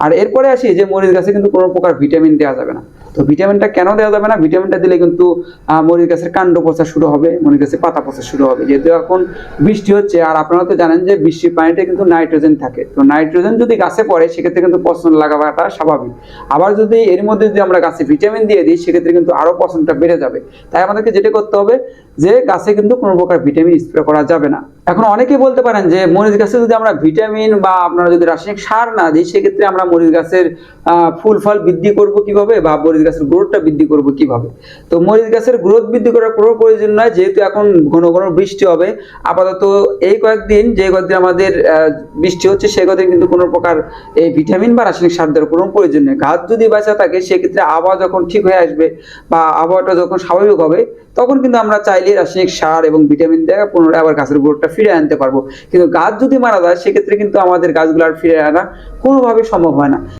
আর এরপরে আসি যে মরিচ গাছে কিন্তু কোনো প্রকার ভিটামিন দেওয়া যাবে না। তো ভিটামিনটা কেন দেওয়া যাবে না? ভিটামিনটা দিলে কিন্তু মরিচ গাছের কাণ্ড পচা শুরু হবে, মরিচ গাছের পাতা পচা শুরু হবে। যেহেতু এখন বৃষ্টি হচ্ছে, আর আপনারা তো জানেন যে বৃষ্টির পানিতে কিন্তু নাইট্রোজেন থাকে। তো নাইট্রোজেন যদি গাছে পড়ে সেক্ষেত্রে কিন্তু পচন লাগাটা স্বাভাবিক। আবার যদি এর মধ্যে যদি আমরা গাছে ভিটামিন দিয়ে দিই সেক্ষেত্রে কিন্তু আরো পচনটা বেড়ে যাবে। তাই আমাদেরকে যেটা করতে হবে যে গাছে কিন্তু কোনো প্রকার ভিটামিন স্প্রে করা যাবে না। এখন অনেকেই বলতে পারেন যে মরিচ গাছে যদি আমরা ভিটামিন বা আপনারা যদি রাসায়নিক সার না দিই সেক্ষেত্রে আমরা মরিচ গাছের ফুল ফল বৃদ্ধি করব কিভাবে, বা মরিচ গাছের গ্রোথটা বৃদ্ধি করব কিভাবে? তো মরিচ গাছের গ্রোথ বৃদ্ধি করার কোনো প্রয়োজন নয়, যেহেতু এখন ঘন ঘন বৃষ্টি হবে। আপাতত এই কয়েকদিন যে কয়েকদিন আমাদের বৃষ্টি হচ্ছে সেই কয়েকদিন কিন্তু কোনো প্রকার এই ভিটামিন বা রাসায়নিক সার দেওয়ার কোনো প্রয়োজন নেই। গাছ যদি বাঁচা থাকে সেক্ষেত্রে আবহাওয়া যখন ঠিক হয়ে আসবে বা আবহাওয়াটা যখন স্বাভাবিক হবে তখন কিন্তু আমরা চাইলে রাসায়নিক সার এবং ভিটামিন দিয়ে পুনরায় আবার গাছের গ্রোথটা ফিরে আনতে পারবো। কিন্তু গাছ যদি মারা যায় সেক্ষেত্রে কিন্তু আমাদের গাছগুলো আর ফিরে আনা কোনোভাবেই সম্ভব হয় না।